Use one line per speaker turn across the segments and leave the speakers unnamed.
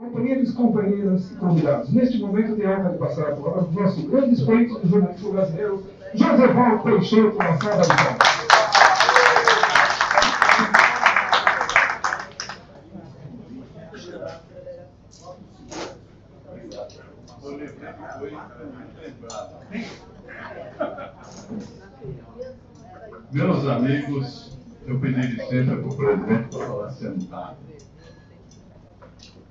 Companheiros, companheiras e convidados, neste momento tenho a honra de passar a palavra para o nosso grande expoente do jornalismo brasileiro, José Peixoto, na sala de palmas.
Meus amigos, eu pedi licença para o presidente para falar sentado.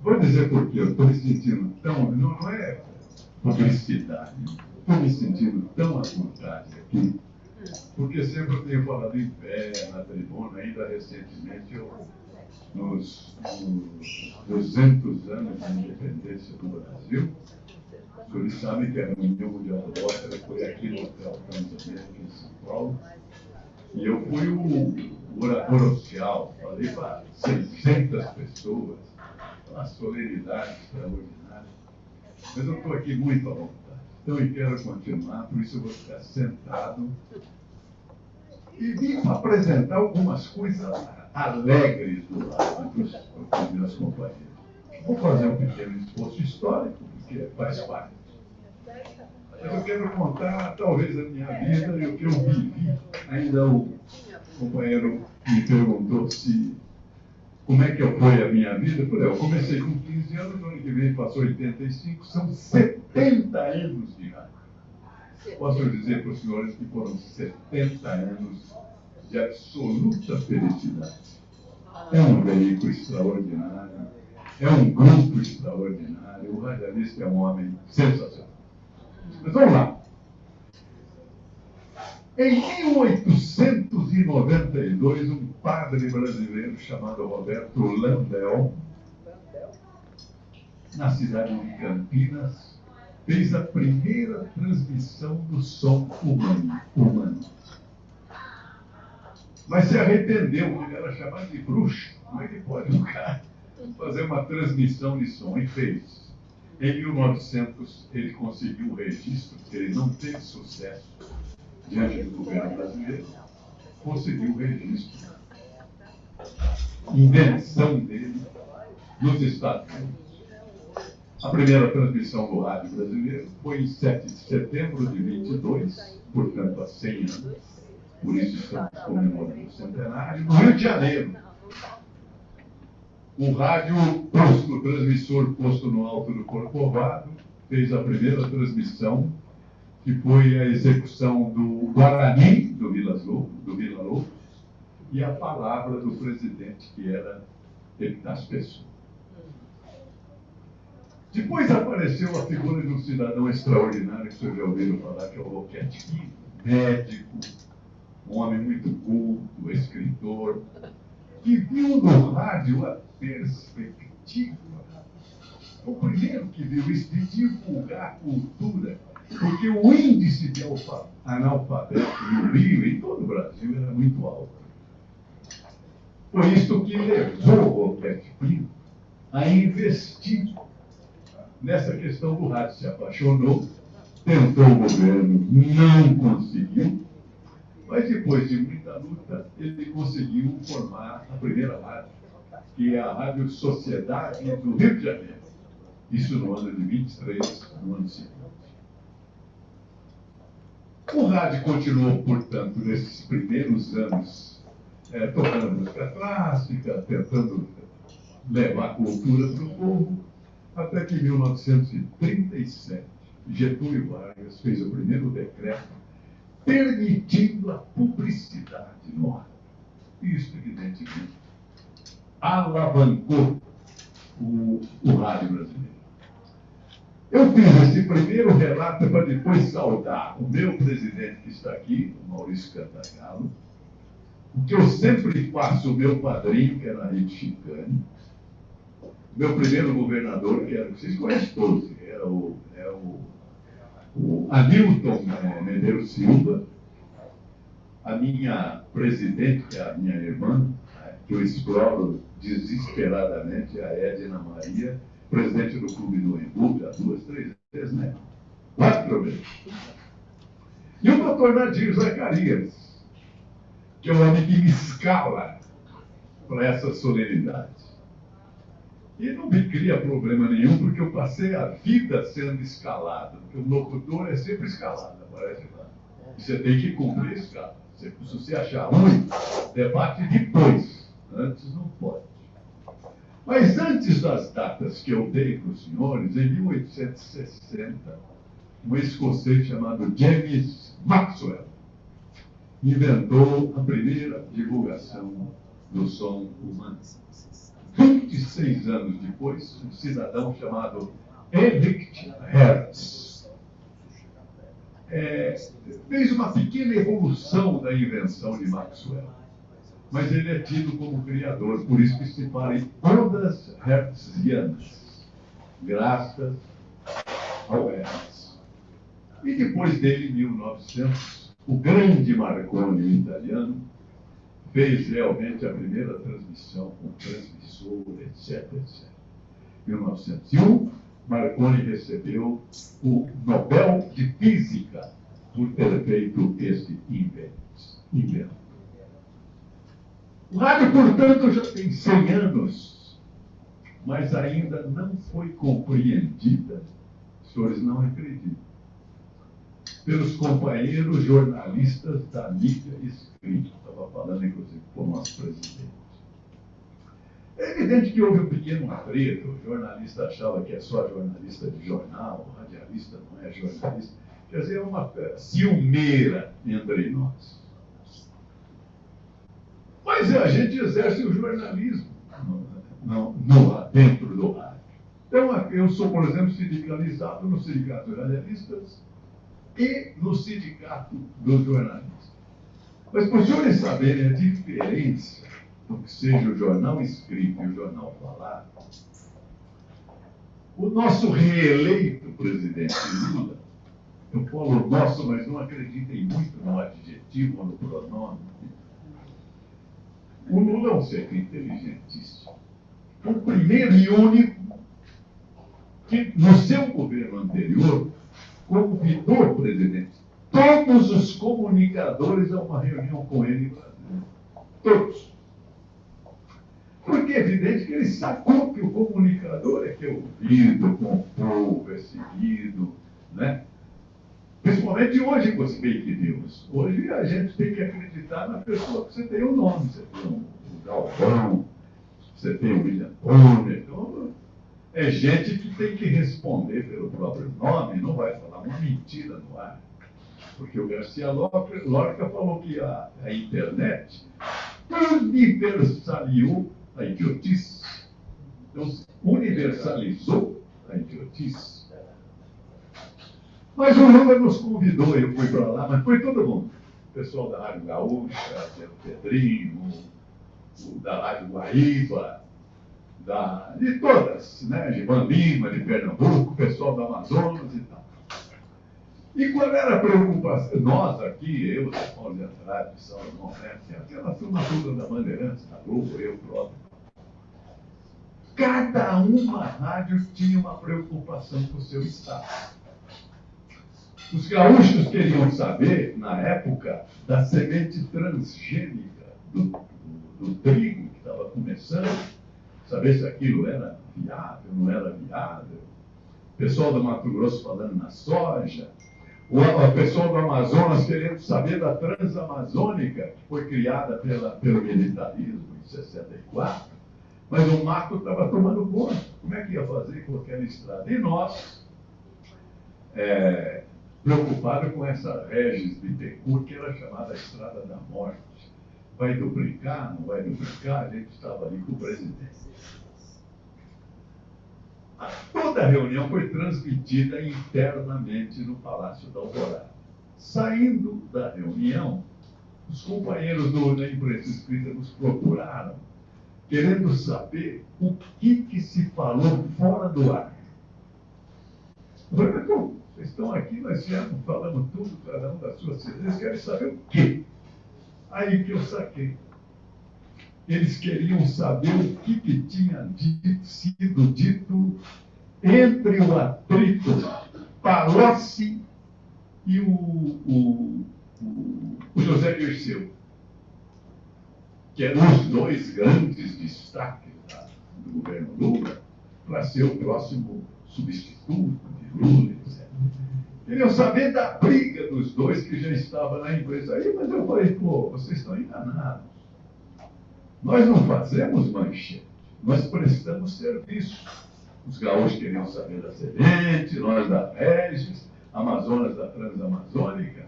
Vou dizer por quê. Eu estou me sentindo tão... Não é publicidade. Estou me sentindo tão à vontade aqui, porque sempre eu tenho falado em pé, na tribuna, ainda recentemente, nos 200 anos da independência do Brasil. Os senhores sabem que a União Mundial do Ópera foi aqui no Hotel Transamérica, em São Paulo. E eu fui o orador oficial, falei para 600 pessoas, uma solenidade extraordinária. Mas eu estou aqui muito à vontade. Então eu quero continuar, por isso eu vou ficar sentado. E vim apresentar algumas coisas alegres do lado dos meus companheiros. Vou fazer um pequeno esforço histórico, porque faz parte. Mas eu quero contar, talvez, a minha vida e o que eu vivi. Ainda o companheiro me perguntou como é que foi a minha vida. Eu falei, eu comecei com 15 anos, no ano que vem passou 85, são 70 anos de rádio. Posso dizer para os senhores que foram 70 anos de absoluta felicidade. É um veículo extraordinário, é um grupo extraordinário, o radialista é um homem sensacional. Mas vamos lá. Em 1892, um padre brasileiro chamado Roberto Landel, na cidade de Campinas, fez a primeira transmissão do som humano. Mas se arrependeu, porque ele era chamado de bruxo. Como é que pode um cara fazer uma transmissão de som? E fez. Em 1900, ele conseguiu o registro, porque ele não teve sucesso diante do governo brasileiro, conseguiu o registro. Invenção dele nos Estados Unidos. A primeira transmissão do rádio brasileiro foi em 7 de setembro de 22, portanto há 100 anos. Por isso estamos comemorando o centenário, no Rio de Janeiro. O rádio posto, o transmissor posto no alto do Corcovado, fez a primeira transmissão, que foi a execução do Guarani, do Vila Lobos, e a palavra do presidente, que era Epitácio Pessoa. Depois apareceu a figura de um cidadão extraordinário, que vocês já ouviram falar, que é o Roquete Pinto, médico, um homem muito culto, escritor, que viu no rádio a perspectiva. O primeiro que viu isso de divulgar a cultura, porque o índice de analfabeto no Rio e em todo o Brasil era muito alto. Foi isso que levou o Roquete Pinto a investir nessa questão do rádio. Se apaixonou, tentou o governo, não conseguiu, mas depois de muita luta, ele conseguiu formar a primeira rádio, que é a Rádio Sociedade do Rio de Janeiro. Isso no ano de 23, no ano seguinte. O rádio continuou, portanto, nesses primeiros anos, tocando música clássica, tentando levar cultura para o povo, até que em 1937, Getúlio Vargas fez o primeiro decreto permitindo a publicidade no rádio. Isso, evidentemente, alavancou o rádio brasileiro. Eu fiz esse primeiro relato para depois saudar o meu presidente que está aqui, o Maurício Cantagallo, o que eu sempre faço, o meu padrinho, que era Henrique Chicane, meu primeiro governador, que era, vocês conhecem todos, era o Hamilton Medeiros Silva, a minha presidente, que é a minha irmã, que eu exploro desesperadamente, a Edna Maria, presidente do Clube do Embu, já 2, 3 vezes, né? 4 vezes. E o doutor Nadir Zacarias, que é o homem que me escala para essa solenidade. E não me cria problema nenhum, porque eu passei a vida sendo escalado. Porque o locutor é sempre escalado, aparece lá. E você tem que cumprir a escala. Se você achar ruim, debate depois. Antes não pode. Mas antes das datas que eu dei para os senhores, em 1860, um escocês chamado James Maxwell inventou a primeira divulgação do som humano. 26 anos depois, um cidadão chamado Heinrich Hertz fez uma pequena evolução da invenção de Maxwell. Mas ele é tido como criador, por isso que se fala em ondas hertzianas, graças ao Hertz. E depois dele, em 1900, o grande Marconi italiano fez realmente a primeira transmissão com transmissor, etc, etc. Em 1901, Marconi recebeu o Nobel de Física por ter feito este invento. O rádio, portanto, já tem 100 anos, mas ainda não foi compreendida, os senhores não acreditam, pelos companheiros jornalistas da mídia escrita. Estava falando, inclusive, com o nosso presidente. É evidente que houve um pequeno atrito. O jornalista achava que é só jornalista de jornal, o radialista não é jornalista. Quer dizer, é uma ciumeira entre nós. Mas a gente exerce o jornalismo dentro do rádio. Então, eu sou, por exemplo, sindicalizado no Sindicato dos Radialistas e no Sindicato dos Jornalistas. Mas para os senhores saberem a diferença do que seja o jornal escrito e o jornal falado, o nosso reeleito presidente Lula, eu falo nosso, mas não acreditem muito no adjetivo ou no pronome. O Lula é um ser inteligentíssimo. O primeiro e único que, no seu governo anterior, convidou o presidente, todos os comunicadores a uma reunião com ele em Brasília. Todos. Porque é evidente que ele sacou que o comunicador é que é ouvido com o povo, é seguido, né? Principalmente hoje com as fake news. Hoje a gente tem que acreditar na pessoa que você tem o nome. Você tem o Galvão, você tem o William Bonner. Então, é gente que tem que responder pelo próprio nome, não vai falar uma mentira no ar. Porque o Garcia Lorca falou que a internet universalizou a idiotice. Então, universalizou a idiotice. Mas o Lula nos convidou, eu fui para lá, mas foi todo mundo. O pessoal da Rádio Gaúcha, o Pedrinho, da Rádio Guaíba, de todas, né? De Lima, de Pernambuco, o pessoal do Amazonas e tal. E qual era a preocupação? Nós aqui, eu, Paulo de Andrade, Salomão Neto, aquela turma toda da Bandeirantes, da Globo, eu próprio. Cada uma rádio tinha uma preocupação com o seu estado. Os gaúchos queriam saber, na época, da semente transgênica do trigo que estava começando, saber se aquilo era viável, não era viável. O pessoal do Mato Grosso falando na soja. O pessoal do Amazonas querendo saber da Transamazônica, que foi criada pelo militarismo em 64, mas o mato estava tomando conta. Como é que ia fazer com aquela estrada? E nós, preocupados com essa Regis Bittencourt, que era chamada Estrada da Morte. Vai duplicar, não vai duplicar? A gente estava ali com o presidente. Toda a reunião foi transmitida internamente no Palácio da Alvorada. Saindo da reunião, os companheiros da imprensa escrita nos procuraram, querendo saber o que se falou fora do ar. Eu falei, mas como? Vocês estão aqui, nós falamos tudo, cada um das suas cidades, eles querem saber o quê? Aí que eu saquei. Eles queriam saber o que tinha sido dito entre o atrito Palocci e o José Dirceu, que eram os dois grandes destaques do governo Lula, para ser o próximo substituto de Lula, etc. Queriam saber da briga dos dois que já estava na empresa aí, mas eu falei, pô, vocês estão enganados. Nós não fazemos manchete, nós prestamos serviço. Os gaúchos queriam saber da Semente, nós da Regis, Amazonas da Transamazônica.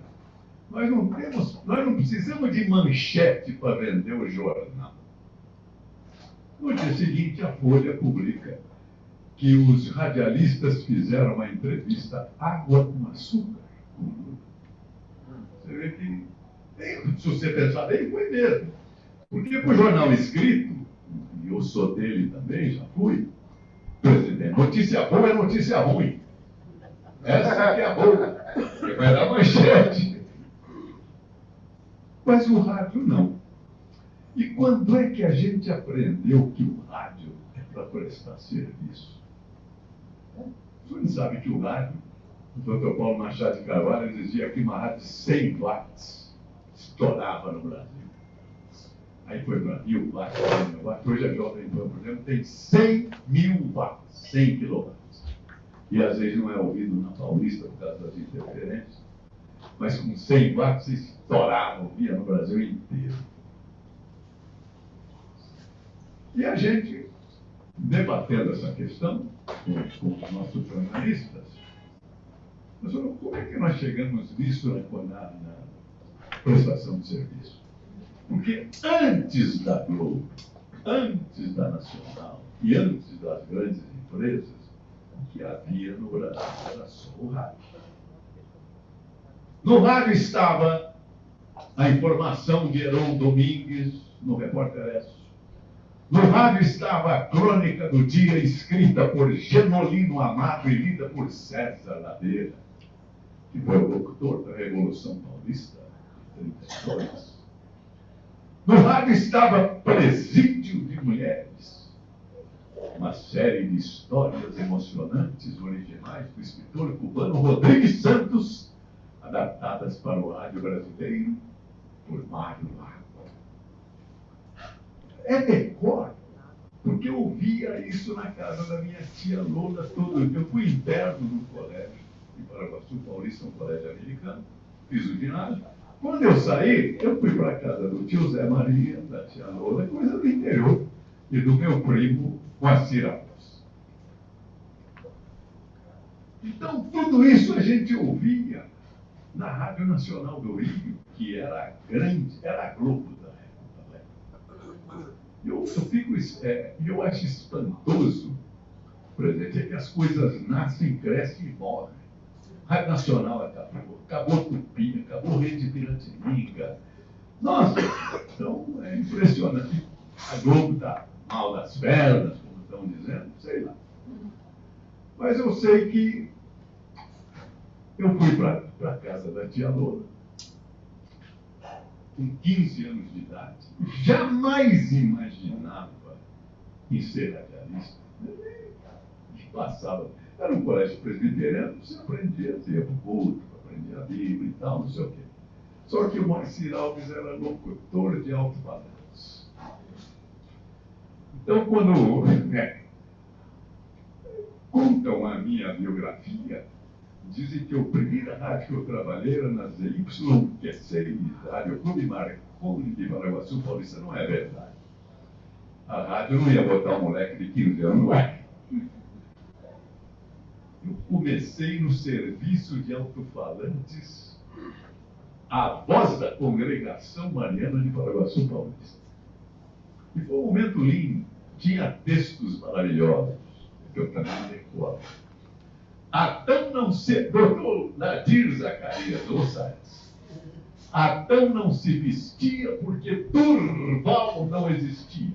Nós não precisamos de manchete para vender o jornal. No dia seguinte, a Folha publica que os radialistas fizeram uma entrevista água com açúcar com Lula. Você vê que, se você pensar bem, foi mesmo. Porque para o jornal escrito, e eu sou dele também, já fui, presidente, notícia boa é notícia ruim. Essa que é a boa, que vai dar manchete. Mas o rádio não. E quando é que a gente aprendeu que o rádio é para prestar serviço? O senhor sabe que o rádio, o Dr. Paulo Machado de Carvalho dizia que uma rádio de 100 watts estourava no Brasil. Aí foi para 1000 watts, 100 watts. Hoje a Jovem Pan, por exemplo, tem 100 mil watts, 100 quilowatts. E às vezes não é ouvido na Paulista por causa das interferências. Mas com 100 watts estourava, ouvia no Brasil inteiro. E a gente, debatendo essa questão com os nossos jornalistas, nós falamos, como é que nós chegamos nisso na prestação de serviço? Porque antes da Globo, antes da Nacional e antes das grandes empresas, o que havia no Brasil era só o rádio. No rádio estava a informação de Heron Domingues, no Repórter S. No rádio estava a crônica do dia, escrita por Genolino Amado e lida por César Ladeira, que foi o locutor da Revolução Paulista de 32. No rádio estava Presídio de Mulheres, uma série de histórias emocionantes originais do escritor cubano Rodrigues Santos, adaptadas para o rádio brasileiro por Mário Lago. É decor, porque eu ouvia isso na casa da minha tia Lola todo dia. Eu fui interno no colégio de Paraguaçu Paulista, um colégio americano, fiz o ginásio. Quando eu saí, eu fui para a casa do tio Zé Maria, da tia Lola, coisa do interior, e do meu primo Moacir Alves. Então, tudo isso a gente ouvia na Rádio Nacional do Rio, que era grande, era a Globo da época. Eu acho espantoso, presidente, é que as coisas nascem, crescem e morrem. A Rádio Nacional acabou Tupi, acabou Rede Piratininga. Nossa, então é impressionante. A Globo está mal das pernas, como estão dizendo, sei lá. Mas eu sei que eu fui para a casa da tia Lola, com 15 anos de idade, jamais imaginava em ser radialista. Passava, era um colégio presbiteriano, você aprendia, você ia para o culto, aprendia a Bíblia e tal, não sei o quê. Só que o Moacir Alves era locutor de alto-falantes. Então, quando contam a minha biografia, dizem que a primeira rádio que eu trabalhei era na ZYQ6, Rádio Clube Marconi de Paraguaçu Paulista. Não é verdade. A rádio não ia botar um moleque de 15 anos, não é? Eu comecei no serviço de alto-falantes, a voz da congregação mariana de Paraguaçu Paulista. E foi um momento lindo. Tinha textos maravilhosos, que eu também decoro. Adão não se... Doutor Nadir Zacarias, ouça essa. Adão não se vestia porque Durval não existia.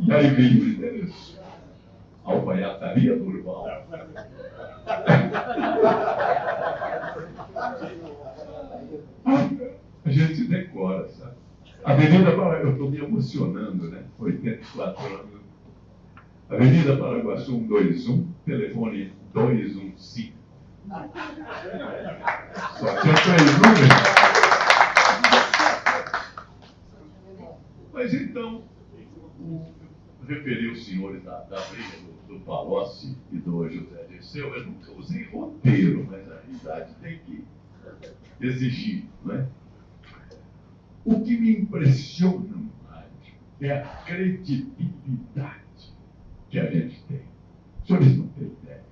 E aí veio o endereço. Alfaiataria Durval. A gente decora, sabe? Avenida Paraguaçu, eu estou me emocionando, né? 84 anos. Avenida Paraguaçu 121, telefone 215. Só tinha 3 números. referi os senhores da briga do Palocci e do José Dirceu, eu nunca usei roteiro, mas a idade tem que exigir, não é? O que me impressiona no rádio é a credibilidade que a gente tem. Os senhores não têm ideia.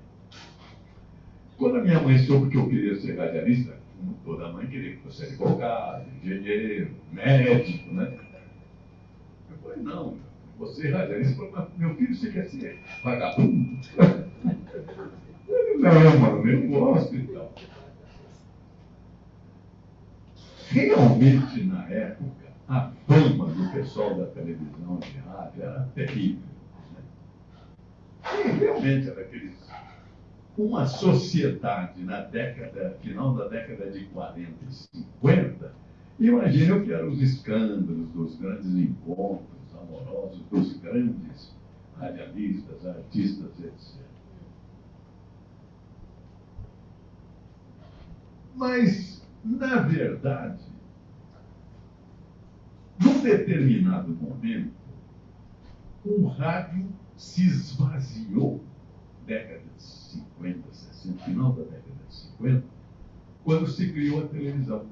Quando a minha mãe soube que eu queria ser radialista, como toda mãe queria que fosse advogado, engenheiro, médico, né? Eu falei, não, você é radialista, meu filho, você quer ser vagabundo? Não, mano, eu gosto e tal. Realmente, na época, a fama do pessoal da televisão de rádio era terrível. Né? E realmente era uma sociedade final da década de 40 e 50, imagina o que eram os escândalos dos grandes encontros amorosos, dos grandes radialistas, artistas, etc. Mas, na verdade, num determinado momento, o rádio se esvaziou, década de 50, 60, final da década de 50, quando se criou a televisão.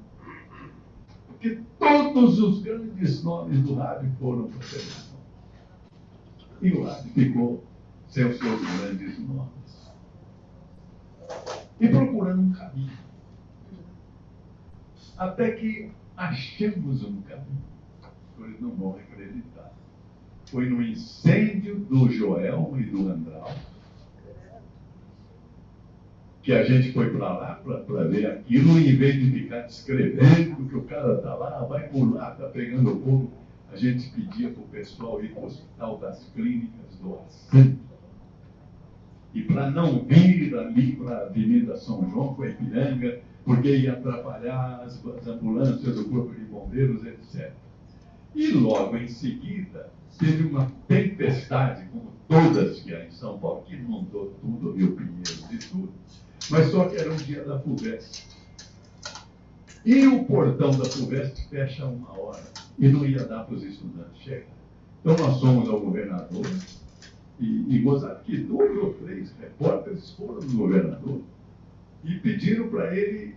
Porque todos os grandes nomes do rádio foram para a televisão. E o rádio ficou sem os seus grandes nomes. E procurando um caminho. Até que achamos um caminho. Os senhores não vão acreditar. Foi no incêndio do Joelma e do Andral que a gente foi para lá para ver aquilo, e em vez de ficar descrevendo que o cara está lá, vai por lá, está pegando fogo, a gente pedia para o pessoal ir para o Hospital das Clínicas doar sangue. E para não vir ali para a Avenida São João, com a Ipiranga, porque ia atrapalhar as ambulâncias do Corpo de Bombeiros, etc. E logo em seguida, teve uma tempestade, como todas que há em São Paulo, que inundou tudo, Rio Pinheiros e tudo, mas só que era um dia da FUVEST. E o portão da FUVEST fecha 1 hora, e não ia dar para os estudantes chegar. Então nós fomos ao governador, e gozaram que 2 ou 3 repórteres foram no governador, e pediram para ele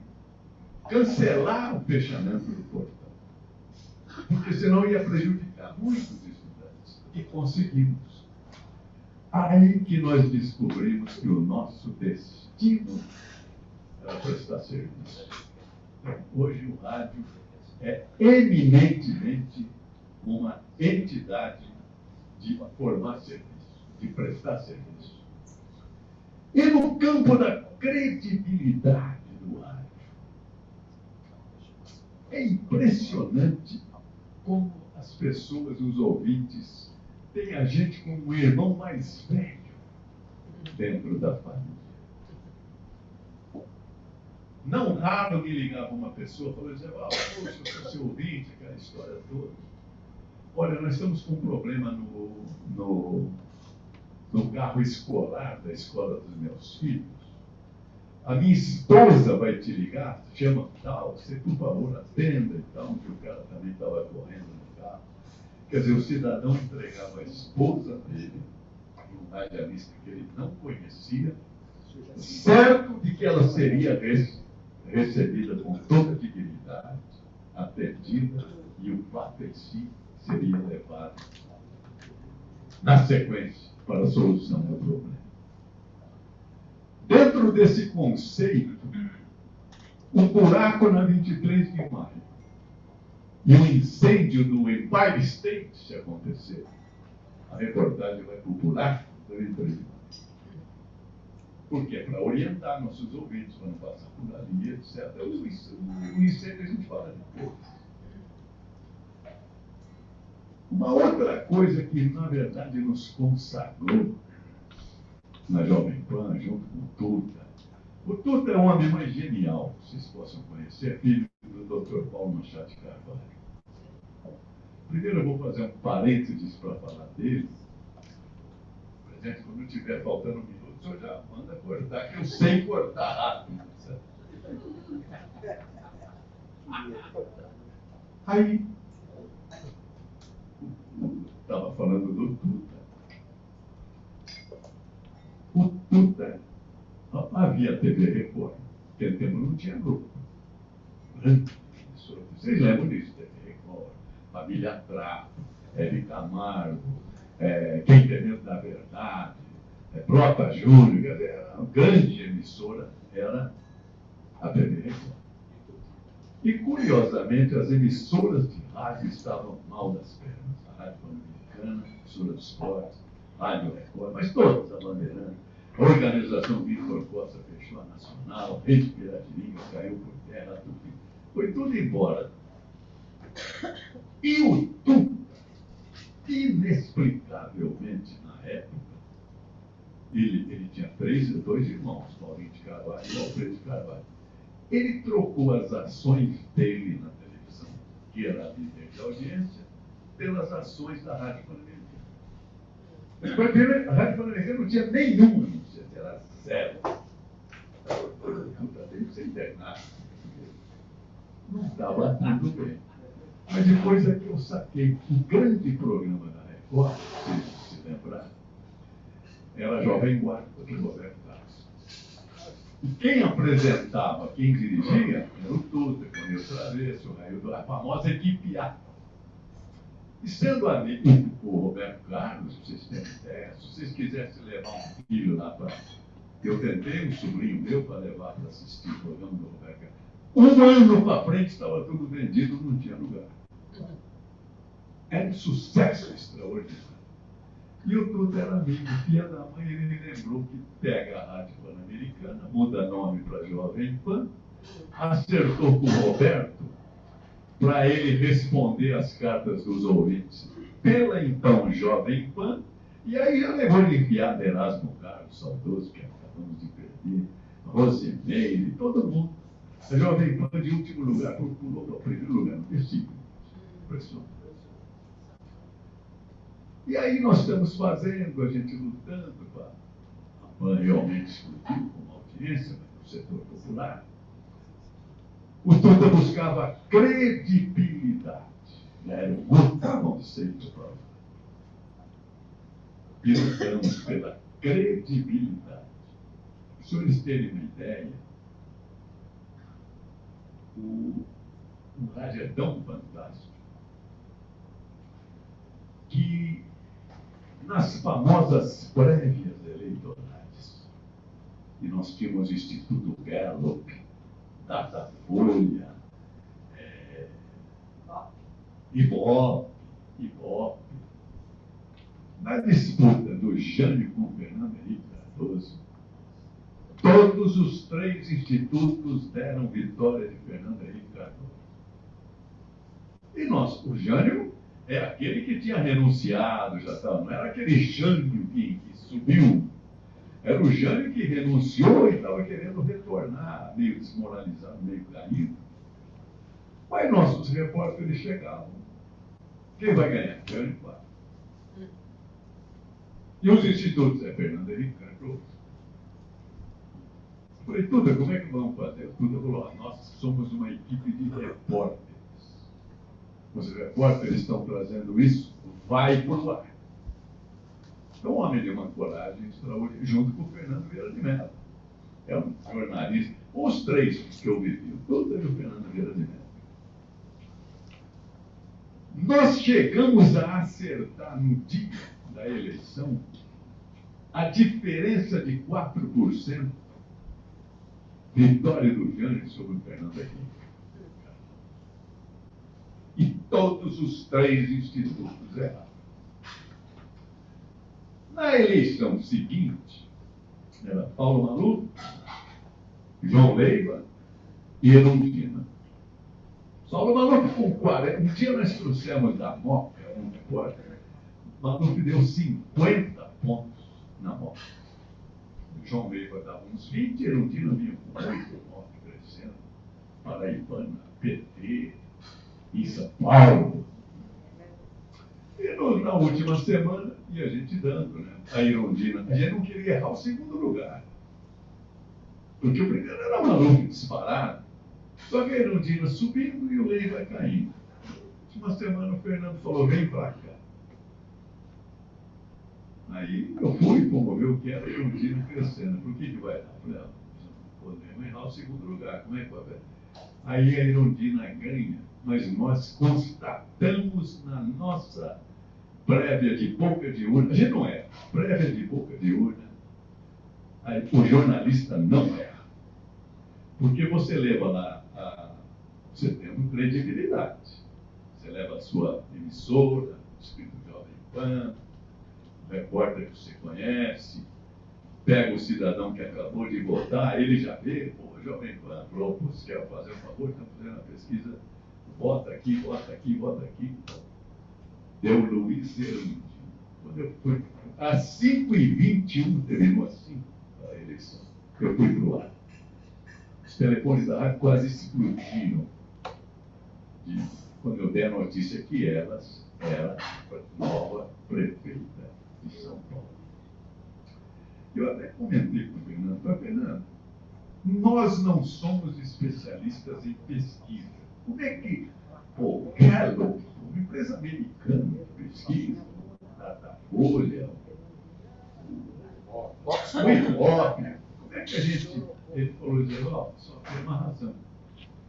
cancelar o fechamento do portão, porque senão ia prejudicar muito os estudantes. E conseguimos. Aí que nós descobrimos que o nosso destino era prestar serviço. Então, hoje o rádio é eminentemente uma entidade de formar serviço, de prestar serviço. E no campo da credibilidade do rádio, é impressionante como as pessoas, os ouvintes, têm a gente como um irmão mais velho dentro da família. Não raro me ligava uma pessoa falando, poxa, eu sou seu ouvinte, aquela história toda. Olha, nós estamos com um problema no carro escolar da escola dos meus filhos. A minha esposa vai te ligar, chama tal, você por favor atenda e tal, que o cara também estava correndo no carro. Quer dizer, o cidadão entregava a esposa dele, um radialista que ele não conhecia, certo de que ela seria recebida com toda a dignidade, atendida, e o fato em si seria levado na sequência para a solução do problema. Dentro desse conceito, um buraco na 23 de maio e um incêndio no Empire State se acontecer, a reportagem vai para o buraco do 23 de maio. Por quê? Para orientar nossos ouvintes, para não passar por ali, etc. O incêndio a gente fala depois. Uma outra coisa que, na verdade, nos consagrou na Jovem Pan, junto com o Tuta. O Tuta é o homem mais genial, vocês possam conhecer, filho do Dr. Paulo Machado de Carvalho. Primeiro eu vou fazer um parênteses para falar dele. Por exemplo, quando estiver faltando 1 minuto, o senhor já manda cortar, que eu sei cortar rápido. Sabe? Aí, estava falando do Tuta. Tuta, havia TV Record. Naquele tempo não tinha grupo. Vocês lembram disso? TV Record, Família Trapo, Hélio Camargo, Quem Tem Medo da Verdade, Prota Júnior, quer dizer, a grande emissora era a TV Record. E, curiosamente, as emissoras de rádio estavam mal das pernas. A Rádio Pan-Americana, a Emissora dos Esportes, Rádio Record, mas todas, a Bandeirante. A Organização Vitor Costa fechou a Nacional, Rede Piratininga caiu por terra, tudo. Foi tudo embora. E o Tuta, inexplicavelmente, na época, ele tinha dois irmãos, Paulinho de Carvalho e Alfredo de Carvalho. Ele trocou as ações dele na televisão, que era a líder de audiência, pelas ações da Rádio Pan-Americana. A Rádio Pan-Americana não tinha nenhuma anúncio, era zero. Teve que ser internado. Não estava tudo bem. Mas depois é que eu saquei o grande programa da Record, se lembrar, era Jovem Guarda, do Roberto Carlos. E quem apresentava, quem dirigia, era o Tuta, com o Travesso, a famosa equipe A. E sendo amigo do Roberto Carlos, pra vocês terem ideia, se vocês quisessem levar um filho lá para. Eu tentei um sobrinho meu para levar para assistir o programa do Roberto Carlos. Um ano para frente estava tudo vendido, não tinha lugar. Era um sucesso extraordinário. E o Tuta era amigo, filha da mãe, ele lembrou que pega a Rádio Pan-Americana, muda nome para Jovem Pan, acertou com o Roberto para ele responder as cartas dos ouvintes pela então Jovem Pan, e aí já levou ele enfiado Erasmo Carlos, saudoso, que acabamos de perder, Rosimeire, todo mundo. A Jovem Pan de último lugar, pulou para o primeiro lugar, no versículo. Impressionante. E aí nós estamos fazendo, a gente lutando para a Pan realmente explodir como audiência no setor popular. O Tuta buscava credibilidade. Era um conceito para e lutamos pela credibilidade. Para os senhores terem uma ideia, o rádio é tão fantástico que nas famosas prévias eleitorais, e nós tínhamos Instituto Gallup, Datafolha, Ibope, na disputa do Jânio com o Fernando Henrique Cardoso, todos os três institutos deram vitória de Fernando Henrique Cardoso. E nós, o Jânio é aquele que tinha renunciado, já estava, não era aquele Jânio que subiu. Era o Jânio que renunciou e estava querendo retornar, meio desmoralizado, meio caído. Mas nossos repórteres chegavam. Quem vai ganhar? Jânio, claro. E os institutos? É Fernando Henrique Cardoso. Falei, Tuta, como é que vamos fazer? O Tuta falou, nós somos uma equipe de repórteres. Os repórteres estão trazendo isso, vai por ar. Então, um homem de uma coragem extraordinária, junto com o Fernando Vieira de Mello. É um jornalista. Os três que eu vivi, Tuta e o Fernando Vieira de Mello. Nós chegamos a acertar no dia da eleição a diferença de 4% vitória do Jânio sobre o Fernando Henrique. E todos os três institutos erraram. Na eleição seguinte, era Paulo Maluf, João Leiva e Erundina. Paulo Maluf com 40. Um dia nós trouxemos da Moca, um repórter. Maluf deu 50 pontos na Moca. João Leiva dava uns 20, Erundina vinha com 8, 9 crescendo. Paraibana, PT, em São Paulo. E na última semana, e a gente dando, né? A Erundina, a gente não queria errar o segundo lugar. Porque o primeiro era Maluf disparado. Só que a Erundina subindo e o Leiva caindo. Na última semana o Fernando falou, vem pra cá. Aí eu fui promover o que era Erundina crescendo. Por que vai dar? Falei, podemos errar o segundo lugar. Como é que vai ver? Aí a Erundina ganha, mas nós constatamos na nossa prévia de boca de urna, a gente não erra, prévia de boca de urna, aí, o jornalista não erra. Porque você leva lá, você tem uma credibilidade. Você leva a sua emissora, escrito Jovem Pan, repórter que você conhece, pega o cidadão que acabou de votar, ele já vê, pô, Jovem Pan, Globo, você quer fazer um favor, estão fazendo a pesquisa, vota aqui, vota aqui, vota aqui. Deu Luiz Erundina. Quando eu fui, às 5h21, terminou assim a eleição. Eu fui para o ar. Os telefones da rádio quase explodiram. Quando eu dei a notícia que elas eram a nova prefeita de São Paulo. Eu até comentei com o Fernando, falei, Fernando, nós não somos especialistas em pesquisa. Como é que o Gallup, uma empresa americana de pesquisa, Datafolha, o Ibope, como é que a gente... Ele falou, Geraldo, só tem uma razão.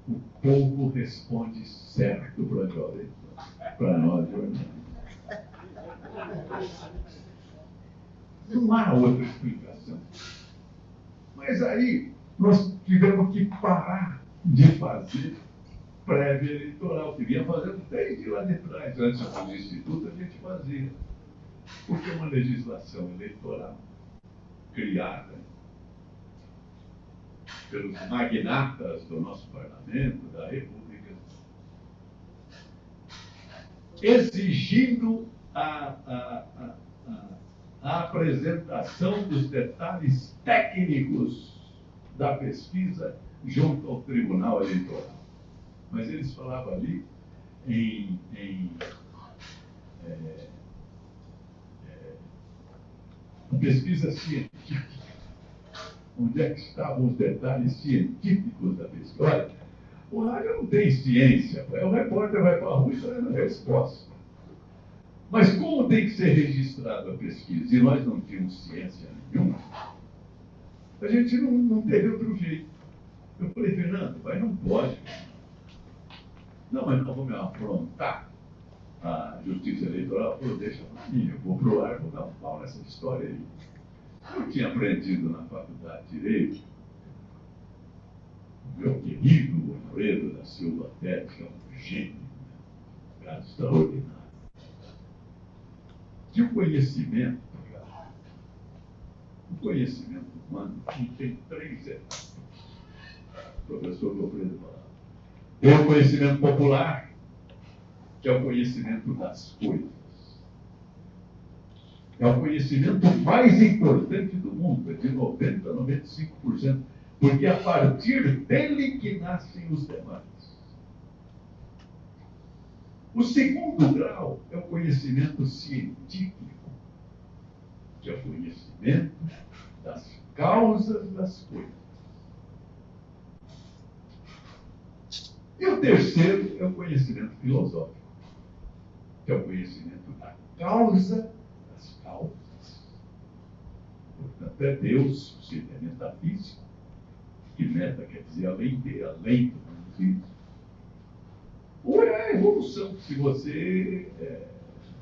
O povo responde certo para a Jovem Pan, para nós jornalistas. Não há outra explicação. Mas aí nós tivemos que parar de fazer prévia eleitoral, que vinha fazendo desde lá de trás. Antes do Instituto a gente fazia. Porque é uma legislação eleitoral criada pelos magnatas do nosso parlamento, da República, exigindo a apresentação dos detalhes técnicos da pesquisa junto ao Tribunal Eleitoral. Mas eles falavam ali em pesquisa científica. Onde é que estavam os detalhes científicos da pesquisa? Olha, o rádio não tem ciência, o repórter vai para a rua e traz a resposta. Mas como tem que ser registrada a pesquisa? E nós não tínhamos ciência nenhuma, a gente não teve outro jeito. Eu falei, Fernando, mas não pode. Não, mas nós vamos afrontar a justiça eleitoral. Falou, deixa para mim, eu vou para o ar, vou dar um pau nessa história aí. Eu tinha aprendido na faculdade de Direito, o meu querido Alfredo da Silva Teles, que é um gênio, um cara extraordinário. Que o conhecimento humano tem 3 etapas. O professor Alfredo falava. Tem o conhecimento popular, que é o conhecimento das coisas. É o conhecimento mais importante do mundo, é de 90% a 95%, porque é a partir dele que nascem os demais. O segundo grau é o conhecimento científico, que é o conhecimento das causas das coisas. E o terceiro é o conhecimento filosófico, que é o conhecimento da causa das causas. Portanto, é Deus, o ser metafísico, que meta quer dizer além de, além do mundo. Ou é a evolução, se você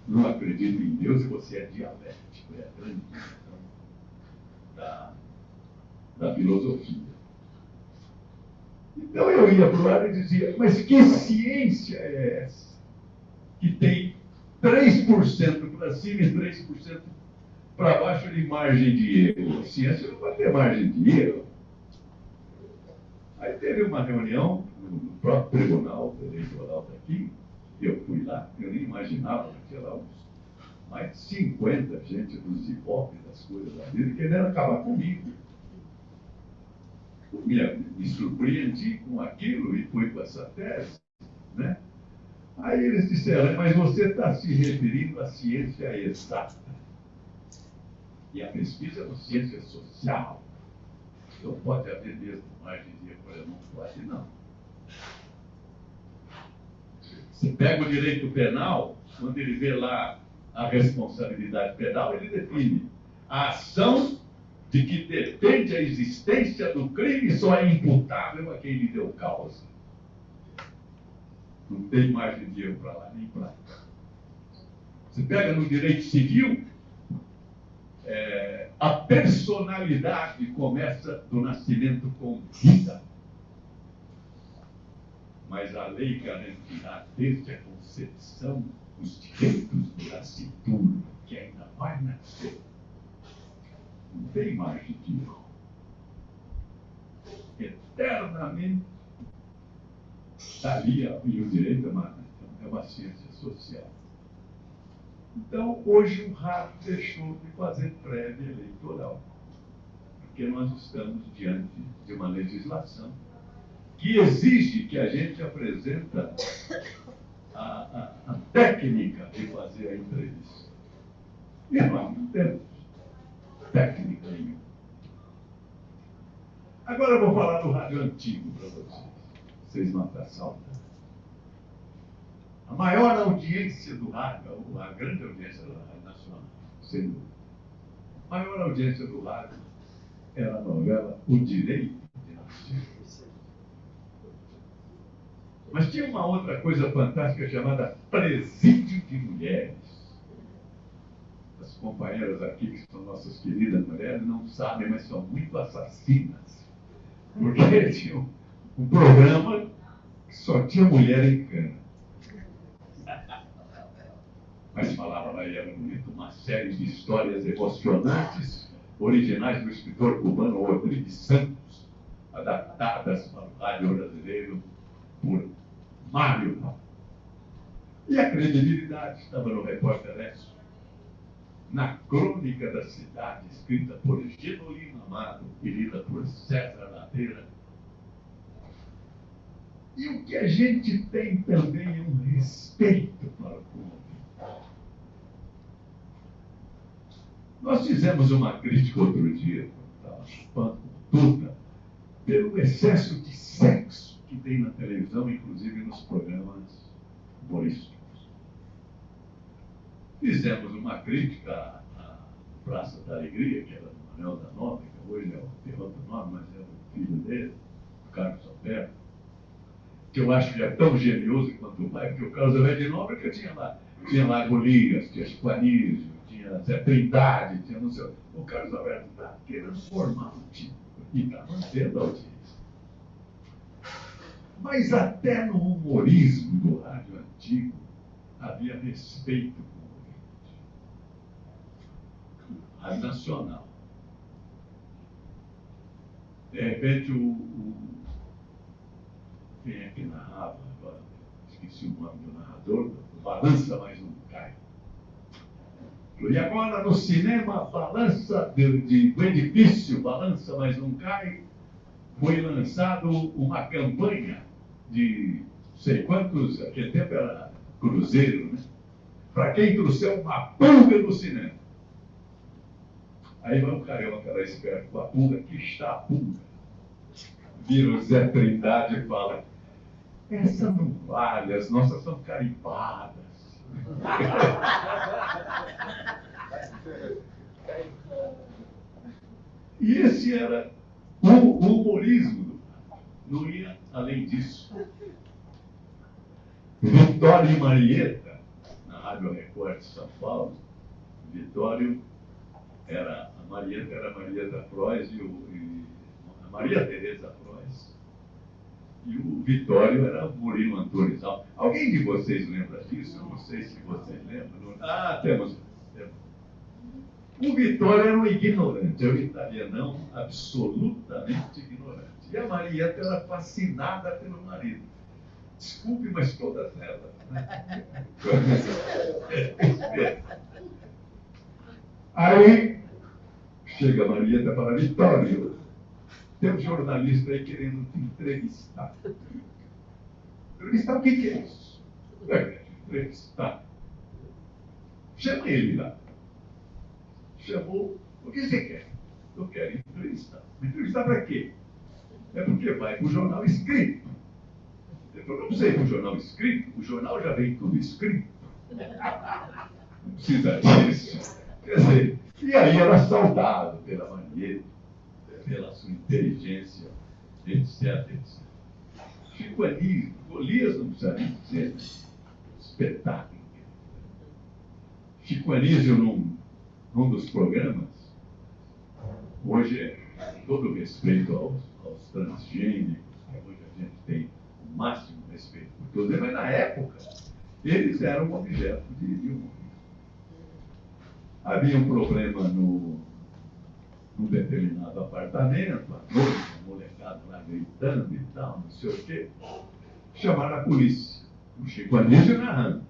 não acredita em Deus e você é dialético, é a grande questão da filosofia. Então eu ia para o ar e dizia, mas que ciência é essa? Que tem 3% para cima e 3% para baixo de margem de erro. A ciência não vai ter margem de erro. Aí teve uma reunião no próprio Tribunal Eleitoral daqui, eu fui lá, eu nem imaginava, tinha lá mais de 50 gente dos Ibope, das coisas da vida, querendo acabar comigo. Me surpreendi com aquilo e fui com essa tese, né? Aí eles disseram, mas você está se referindo à ciência exata. E a pesquisa é uma ciência social. Então pode haver mesmo margem de erro, não pode, não. Você pega o direito penal, quando ele vê lá a responsabilidade penal, ele define a ação de que depende a existência do crime só é imputável a quem lhe deu causa. Não tem margem de erro para lá nem para cá. Você pega no direito civil, a personalidade começa do nascimento com vida. Mas a lei garantirá desde a concepção os direitos do nascituro, que ainda vai nascer. Não tem margem de erro. Eternamente ali, e o direito é uma ciência social. Então, hoje o rato deixou de fazer prévia eleitoral, porque nós estamos diante de uma legislação que exige que a gente apresenta a técnica de fazer a entrevista. E nós não temos técnica nenhuma. Agora eu vou falar do rádio antigo para vocês. Vocês vão estar saltando. A maior audiência do rádio, a grande audiência da Rádio Nacional, sem dúvida. A maior audiência do rádio era a novela O Direito de Nascer. Mas tinha uma outra coisa fantástica chamada Presídio de Mulheres. As companheiras aqui, que são nossas queridas mulheres, não sabem, mas são muito assassinas. Porque tinha um programa que só tinha mulher em cana. Mas falava lá, e era bonito, uma série de histórias emocionantes, originais do escritor cubano Rodrigues Santos, adaptadas para o rádio brasileiro por Mário Paulo. E a credibilidade estava no Repórter Écio, na Crônica da Cidade, escrita por Genolino Amado e lida por César Ladeira. E o que a gente tem também é um respeito para o povo. Nós fizemos uma crítica outro dia, estava chupando tudo, pelo excesso de sexo que tem na televisão, inclusive nos programas humorísticos. Fizemos uma crítica à Praça da Alegria, que era do Manuel da Nóbrega, hoje tem outro nome, mas é o filho dele, o Carlos Alberto, que eu acho que é tão genioso quanto o pai, porque o Carlos Alberto de Nóbrega tinha lá Golias, tinha Chico tinha Zé Trindade, tinha não sei. O Carlos Alberto está querendo formar um time e está mantendo a audiência. Mas até no humorismo do rádio antigo havia respeito com o ouvinte. Rádio Nacional. De repente quem é que narrava agora? Esqueci o nome do narrador, Balança Mas Não Cai. E agora no cinema, Balança do Edifício, Balança Mas Não Cai, foi lançado uma campanha de não sei quantos, aquele tempo era cruzeiro, né? Para quem trouxer uma pulga no cinema. Aí vai um carioca lá esperto com a pulga, que está a pulga. Vira o Zé Trindade e fala: essa não vale, as nossas são carimbadas. E esse era o humorismo do rádio. Não ia além disso. Vitório e Marieta, na Rádio Record de São Paulo, a Marieta era a Marieta Frois e a Maria Tereza Frois. E o Vitório era o Murilo Antunes. Alguém de vocês lembra disso? Eu não sei se vocês lembram. Temos. O Vitório era um ignorante, era um italianão absolutamente ignorante. E a Marieta era fascinada pelo marido. Desculpe, mas todas elas. Né? Aí chega a Marieta para Vitório. Tem um jornalista aí querendo te entrevistar. Entrevistar o que é isso? Entrevistar. Chama ele lá. Chamou. O que você quer? Eu quero entrevistar. Entrevistar para quê? É porque vai para o jornal escrito. Eu não sei para o jornal escrito. O jornal já vem tudo escrito. não precisa disso. Quer dizer, e aí era saudado pela maneira, pela sua inteligência, etc, etc. Chico Anísio, Golias não precisa nem dizer, né? Espetáculo. Chico Anísio, num dos programas, hoje, todo respeito aos transgênicos, que hoje a gente tem o máximo respeito por todos, mas na época, eles eram objeto de humorismo. Havia um problema num determinado apartamento, à noite, a molecada lá gritando e tal, não sei o quê. Chamaram a polícia. O Chico Anísio narrando.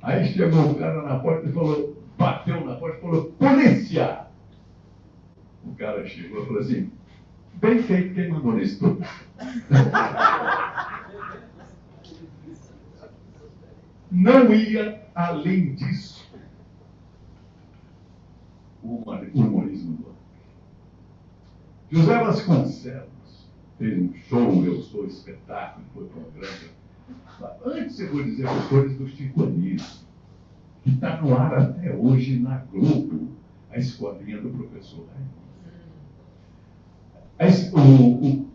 Aí chegou o cara na porta e falou, bateu na porta e falou, polícia! O cara chegou e falou assim, bem feito quem mandou nisso tudo. Não ia além disso o humorismo do José Vasconcelos fez um show, Eu Sou Espetáculo, foi programa. Antes eu vou dizer as coisas do Chico Anísio, que está no ar até hoje na Globo, a escolinha do professor Raimundo.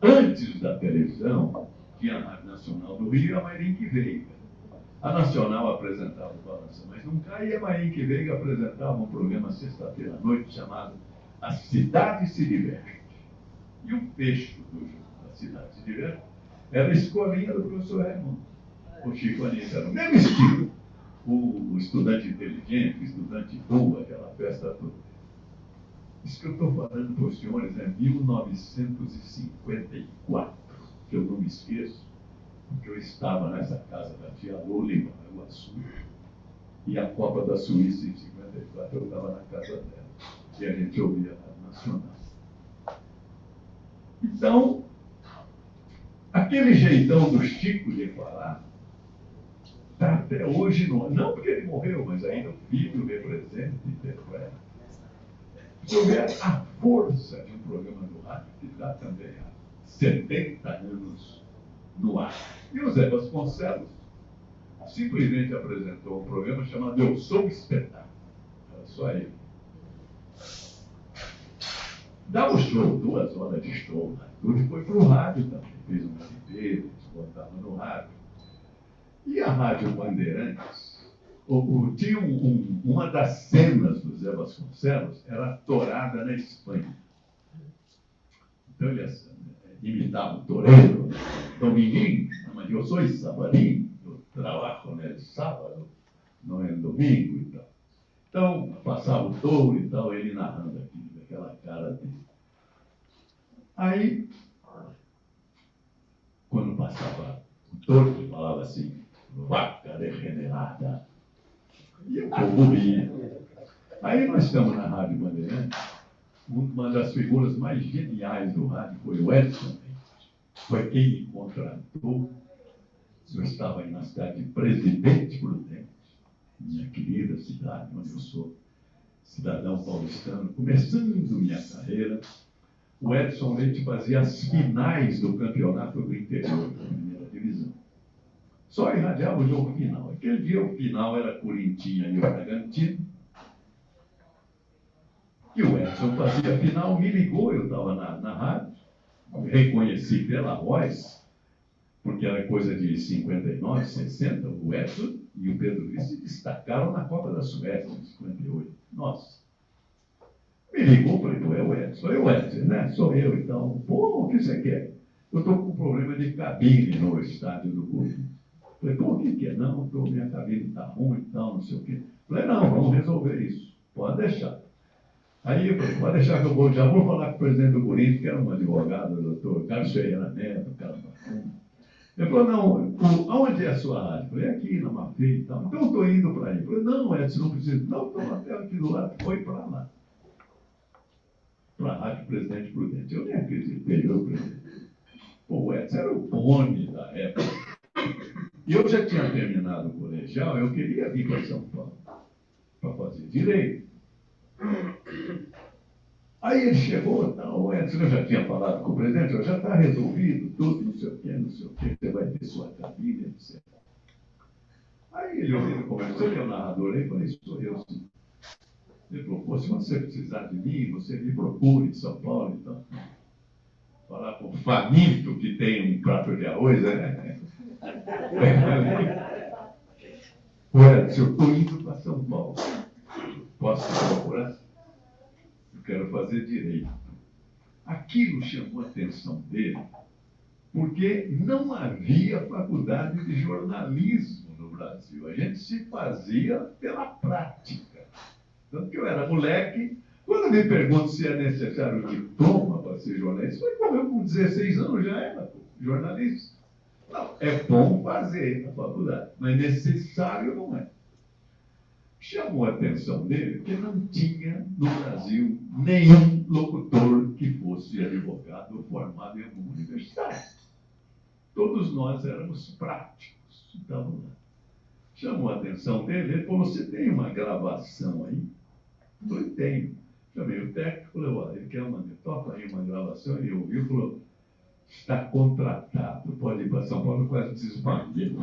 Antes da televisão, tinha a Rádio Nacional do Rio e a Marinque Veiga. A Nacional apresentava o Balança Mas Não Cai e a Marinque Veiga apresentava um programa sexta-feira à noite chamado A Cidade Se Diverte. E o fecho da Cidade Se Diverte era a escolinha do professor Raimundo. O Chico Anísio era o mesmo estilo. O estudante inteligente, o estudante bom, aquela festa toda. Isso que eu estou falando para os senhores é 1954, que eu não me esqueço, porque eu estava nessa casa da tia Lula em Paraguaçu, e a Copa da Suíça em 54 eu estava na casa dela, e a gente ouvia a Nacional. Então, aquele jeitão do Chico de falar, está até hoje, não porque ele morreu, mas ainda o filho representa e interpreta. Se houver a força de um programa do rádio que está também há 70 anos no ar. E o Zé Vasconcelos simplesmente apresentou um programa chamado Eu Sou Espetáculo. Era só ele. Dava o show, 2 horas de show. Tudo foi para o rádio também. Fez um LP, botava no rádio. E a Rádio Bandeirantes, tinha uma das cenas do Zé Vasconcelos, era torada na Espanha. Então ele imitava o toureiro, Dominguinho, mas eu sou sabadinho, eu trabalho no sábado, não é domingo e tal. Então, passava o touro e tal, ele narrando aquilo, aquela cara dele. Aí, quando passava o touro, ele falava assim, vaca degenerada. E o povo ria. Aí nós estamos na Rádio Bandeirantes, uma das figuras mais geniais do rádio foi o Edson. Foi quem me contratou. Eu estava aí na cidade de Presidente Prudente, minha querida cidade, onde eu sou cidadão paulistano, começando minha carreira. O Edson Leite fazia as finais do campeonato do interior, da primeira divisão. Só irradiava o jogo final. Aquele dia o final era Corinthians e o Bragantino. E o Edson fazia a final, me ligou, eu estava na rádio, reconheci pela voz, porque era coisa de 59, 60, o Edson e o Pedro Luiz se destacaram na Copa da Suécia, em 58. Nossa. Me ligou, falei, não é o Edson, é o Edson, né? Sou eu, então. Pô, o que você quer? Eu estou com um problema de cabine no estádio do Corinthians. Falei, pô, o que é? Não, minha cabine está ruim e tal, não sei o quê. Falei, não, vamos resolver isso. Pode deixar. Aí eu falei, pode deixar que eu já vou falar com o presidente do Corinthians, que era um advogado, o doutor Carlos Ferreira Neto, cara bacana. Ele falou, não, aonde é a sua rádio? Eu falei, aqui na Mafei e tal. Então eu estou indo para aí. Eu falei, não, Edson, não precisa. Não, estou até aqui do lado. Foi para lá. Para a Rádio Presidente Prudente. Eu nem acreditei, eu presidente. Pô, o Edson era o bone da época. E eu já tinha terminado o colegial, eu queria vir para São Paulo para fazer direito. Aí ele chegou, não, o Edson, eu já tinha falado com o presidente, já está resolvido tudo, não sei o quê, você vai ter sua cabine, etc. Aí ele ouvindo conversa, você é o narrador aí? Eu falei, sou eu, sim. Ele falou, pô, se você precisar de mim, você me procure em São Paulo, então. Falar com o faminto que tem um prato de arroz, né? Ué, se eu estou indo para São Paulo, posso te procurar? Eu quero fazer direito. Aquilo chamou a atenção dele, porque não havia faculdade de jornalismo no Brasil. A gente se fazia pela prática. Tanto que eu era moleque, quando me perguntam se é necessário diploma para ser jornalista, foi como eu com 16 anos já era jornalista. Não, é bom fazer a faculdade, mas necessário não é. Chamou a atenção dele que não tinha no Brasil nenhum locutor que fosse advogado formado em alguma universidade. Todos nós éramos práticos, estavam lá. Chamou a atenção dele, ele falou, você tem uma gravação aí? Eu falei, tenho. Chamei o técnico, falei, olha, ele quer toca aí uma gravação, ele ouviu e falou, está contratado, pode ir para São Paulo, quase desmaiei.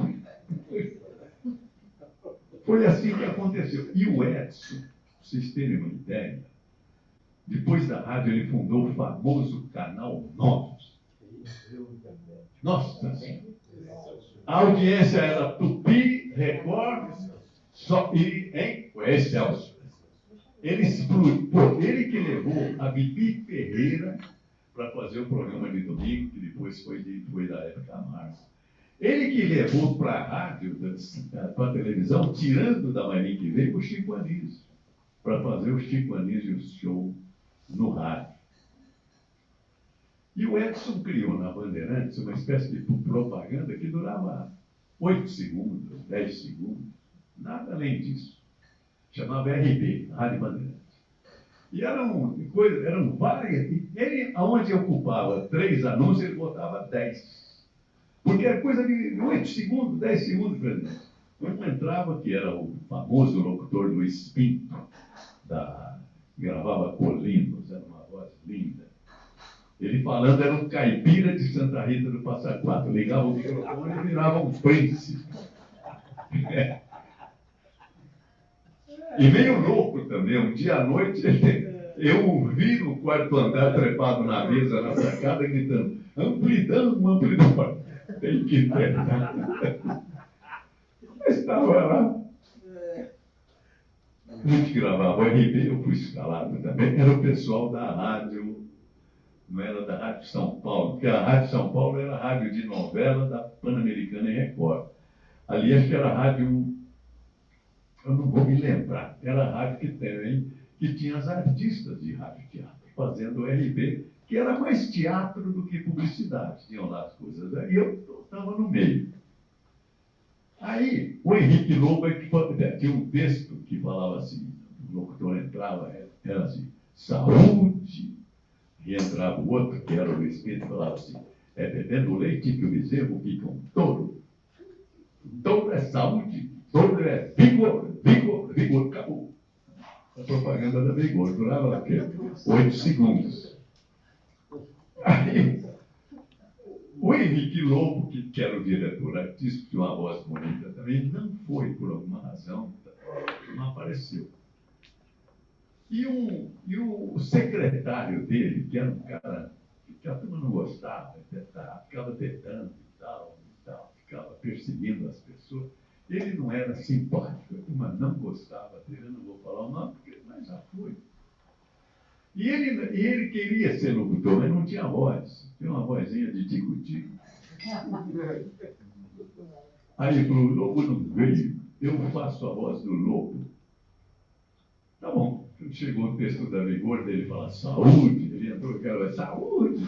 Foi assim que aconteceu. E o Edson, para vocês terem uma ideia, depois da rádio ele fundou o famoso Canal Novos. Nossa Senhora! A audiência era Tupi, Record, o Excelsior. Ele explodiu, ele que levou a Bibi Ferreira para fazer o programa de domingo, que depois foi da época Márcia. Ele que levou para a rádio, para a televisão, tirando da manhã que veio, o Chico Anísio, para fazer o Chico Anísio Show no rádio. E o Edson criou na Bandeirantes uma espécie de propaganda que durava 8 segundos, 10 segundos, nada além disso. Chamava RB, Rádio Bandeirantes. E eram várias. Ele, onde ocupava 3 anúncios, ele botava 10. Porque era coisa de 8 segundos, 10 segundos, presidente. Quando entrava, que era o famoso locutor do Espinto, gravava Colinos, era uma voz linda. Ele falando era um caipira de Santa Rita do Passa Quatro. Ligava o microfone e virava um príncipe. E meio louco também. Um dia à noite, eu o vi no quarto andar, trepado na mesa, na sacada, gritando, amplidão, amplidão. Tem que ter. Eu estava lá. A gente gravava o RB, eu fui escalado também. Era o pessoal da rádio, não era da Rádio São Paulo, porque a Rádio São Paulo era a rádio de novela da Pan-Americana e Record. Ali acho que era a rádio, eu não vou me lembrar, era a rádio que tinha as artistas de rádio teatro, fazendo o RB, que era mais teatro do que publicidade, tinham lá as coisas. E eu estava no meio. Aí, o Henrique Lobo tinha um texto que falava assim, o locutor entrava, era assim, saúde, e entrava o outro, que era o Espírito, e falava assim, bebendo leite que o bezerro fica um touro. Touro é saúde, touro é vigor, vigor, vigor, acabou. A propaganda da Vigor durava 8 segundos. Aí, o Henrique Lobo, que era o diretor artístico, tinha uma voz bonita também, não foi, por alguma razão, não apareceu. E o secretário dele, que era um cara que a turma não gostava, ficava tentando e tal, ficava perseguindo as pessoas, ele não era simpático, a turma não gostava dele, eu não vou falar o nome, mas já foi. E ele queria ser locutor, mas não tinha voz. Tinha uma vozinha de tico-tico. Aí ele falou, o Lobo não veio, eu faço a voz do Lobo. Tá bom. Chegou o texto da Vigor, dele fala, saúde. Ele entrou e falou, saúde.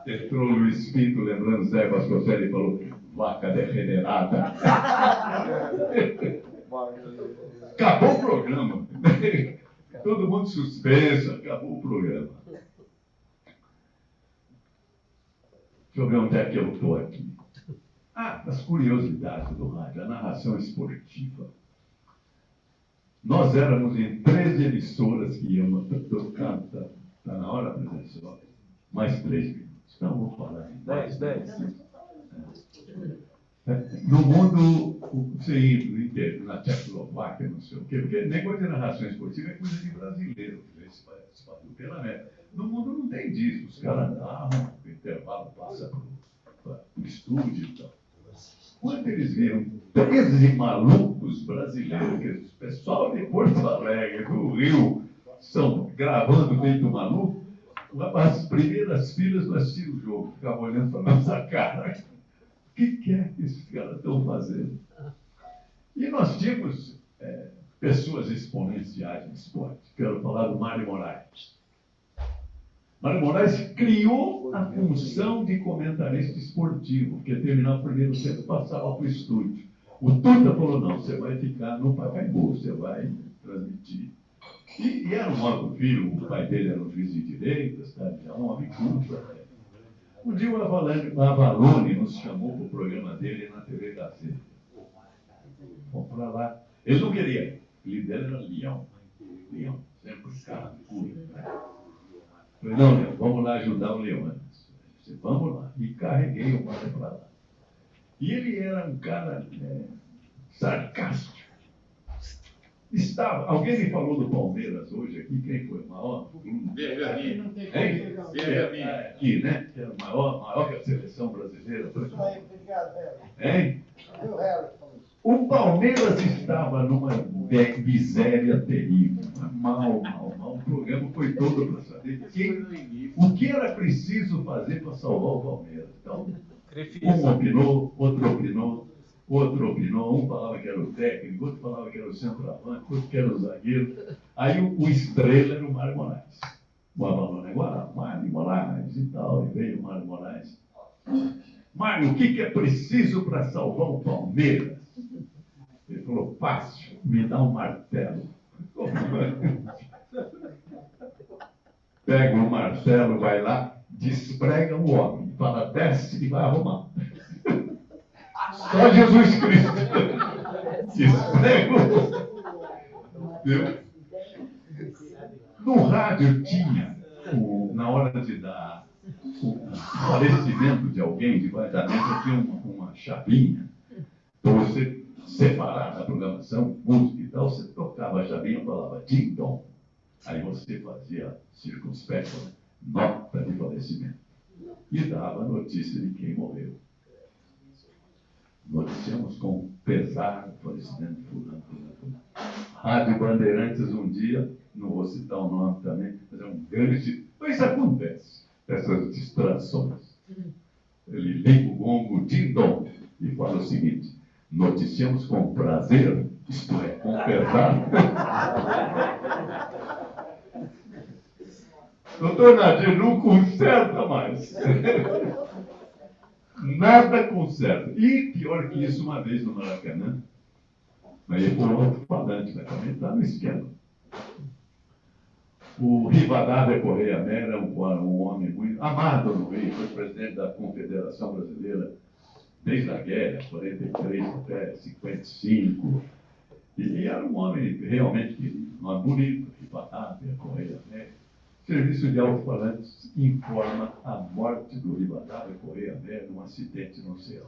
Entrou o Luiz Pinto, lembrando Zé Vasconcelos, e falou, vaca degenerada. Acabou o programa. Todo mundo suspenso, acabou o programa. Deixa eu ver onde é que eu estou aqui. As curiosidades do rádio, a narração esportiva. Nós éramos em 13 emissoras que iam tocar. Está na hora, professor? Mais 3 minutos. Então, vou falar.
10.
No mundo, você inteiro, na Tchecoslováquia, não sei o quê, porque negócio de narração esportiva é coisa de brasileiro, esse pela América. No mundo não tem disso, os caras narram, o intervalo passa para o estúdio e tal. Quando eles viram 13 malucos brasileiros, que o pessoal de Porto Alegre, do Rio, estão gravando feito maluco, as primeiras filas não assistiam o jogo, ficavam olhando para a nossa cara. O que é que esses caras estão fazendo? E nós tínhamos pessoas exponenciais no esporte. Quero falar do Mário Moraes. Mário Moraes criou a função de comentarista esportivo, porque terminar o primeiro tempo passava para o estúdio. O Tuta falou, não, você vai ficar no Pacaembu, você vai transmitir. E era um homem, o filho, o pai dele era um juiz de direito, sabe? Era um homem culto. Um dia o Avalone nos chamou para o programa dele na TV Gazeta. Vamos para lá. Ele não queria. O líder dele era Leão. Leão, sempre cara puro. Falei, não, Leão, vamos lá ajudar o Leão. Vamos lá. E carreguei o Mário para lá. E ele era um cara sarcástico. Alguém me falou do Palmeiras hoje aqui, quem foi o maior?
Bergamin.
Aqui, né? Que era maior que a seleção brasileira.
Obrigado,
Hein? O Palmeiras estava numa miséria terrível. Mal. O programa foi todo para saber o que era preciso fazer para salvar o Palmeiras. Então, um opinou, outro opinou, um falava que era o técnico, outro falava que era o centroavante, outro que era o zagueiro. Aí o estrela era o Mário Moraes. O Avalone agora, Mário Moraes e tal, e veio o Mário Moraes. Mário, o que é preciso para salvar o Palmeiras? Ele falou, fácil, me dá um martelo. Pega o martelo, vai lá, desprega o homem, fala, desce e vai arrumar. Só Jesus Cristo. Desprega o homem. No rádio tinha, na hora de dar o falecimento de alguém, debaixo da mesa, tinha uma chavinha para você separar da programação, música e tal, você tocava a chavinha e falava ding-dong. Aí você fazia circunspecto, nota de falecimento. E dava a notícia de quem morreu. Noticiamos com pesar o falecimento de fulano. Rádio Bandeirantes um dia, não vou citar o nome também, mas é um grande... Mas acontece, essas distrações. Ele liga o gongo, ding-dong, e fala o seguinte, noticiamos com prazer, isto é, com pesar. Doutor Nadir, não conserta mais. Nada conserta. E pior que isso, uma vez no Maracanã, aí por um alto-falante, mas também está no esquema. O Rivadavia Correia Mera era um homem muito amado no Rio, foi presidente da Confederação Brasileira desde a guerra, 43 até 55. E era um homem realmente querido, um homem bonito, Rivadavia Correia Mera. O Serviço de Alto-Falantes informa a morte do Rivadavia Correia Mera num acidente no oceano.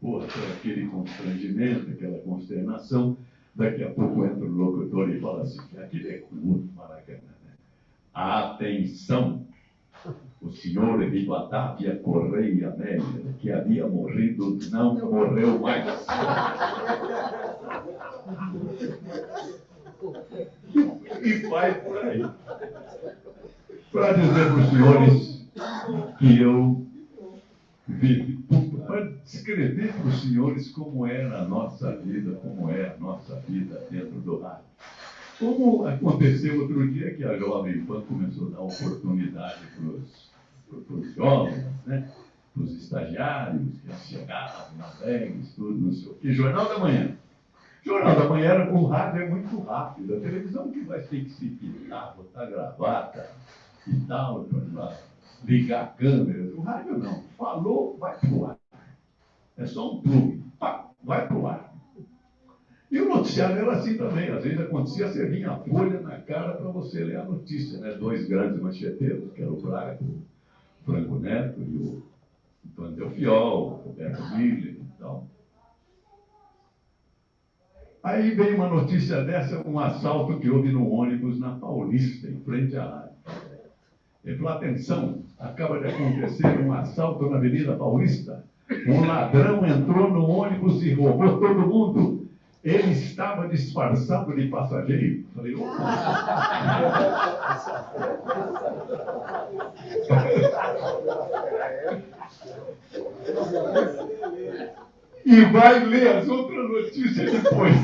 Porra, aquele constrangimento, aquela consternação. Daqui a pouco entra o locutor e fala assim, aquilo é curto, Maracanã, né? Atenção! O senhor Rivadavia Correia Mera, que havia morrido, não morreu mais. E vai por aí. Para dizer para os senhores que eu vivi, para descrever para os senhores como era a nossa vida, como é a nossa vida dentro do rádio. Como aconteceu outro dia que a Jovem Pan começou a dar oportunidade para os jovens, né? Para os estagiários que chegavam na Vegas, tudo, não sei o que. Jornal da Manhã. Jornal da Manhã, o rádio é muito rápido. A televisão que vai ter que se pintar, botar gravata e tal, para ligar a câmera. O rádio não. Falou, vai pro ar. É só um plug. Pá, vai pro ar. E o noticiário era assim também. Às vezes acontecia, você vinha a folha na cara para você ler a notícia, né? Dois grandes macheteiros, que era o Braga, o Franco Neto e o Antônio Delfiol, o Roberto Miller e tal. Aí veio uma notícia dessa, um assalto que houve no ônibus na Paulista, em frente à rádio. Ele falou, atenção, acaba de acontecer um assalto na Avenida Paulista. Um ladrão entrou no ônibus e roubou todo mundo. Ele estava disfarçado de passageiro. Falei, e vai ler as outras notícias depois.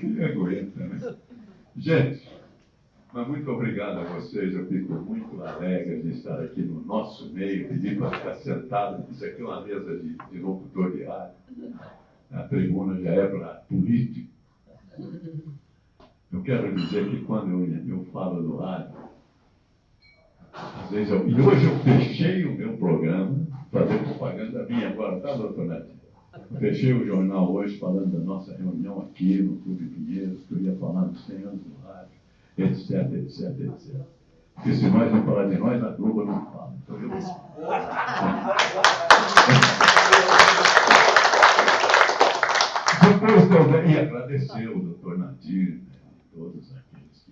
Que aguenta, né? Gente, mas muito obrigado a vocês. Eu fico muito alegre de estar aqui no nosso meio. Pedi para ficar sentado. Isso aqui é uma mesa de locutor de rádio. A tribuna já é para político. Eu quero dizer que quando eu falo do rádio, às vezes e hoje eu fechei o meu programa, fazer propaganda minha agora, tá, doutor Neto? Eu fechei o jornal hoje falando da nossa reunião aqui no Clube Pinheiros, que eu ia falar dos 100 anos do rádio, etc, etc, etc. Porque se nós não falar de nós, a Globo não fala. Então eu... Depois e agradecer o doutor Nadir, né, todos aqueles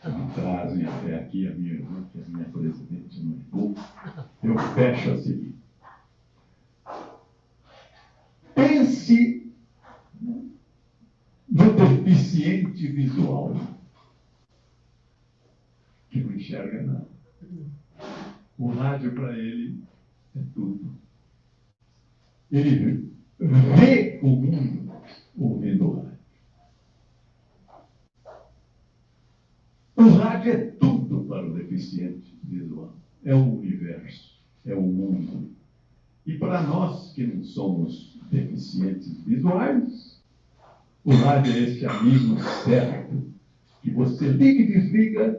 que me trazem até aqui, a minha irmã, que é minha presidente no IBU. Eu fecho a seguinte. Pense no deficiente visual, que não enxerga nada. O rádio para ele é tudo. Ele vê o mundo ouvindo o rádio. O rádio é tudo para o deficiente visual. É o universo, é o mundo. E para nós que não somos deficientes visuais, o rádio é esse amigo certo, que você liga e desliga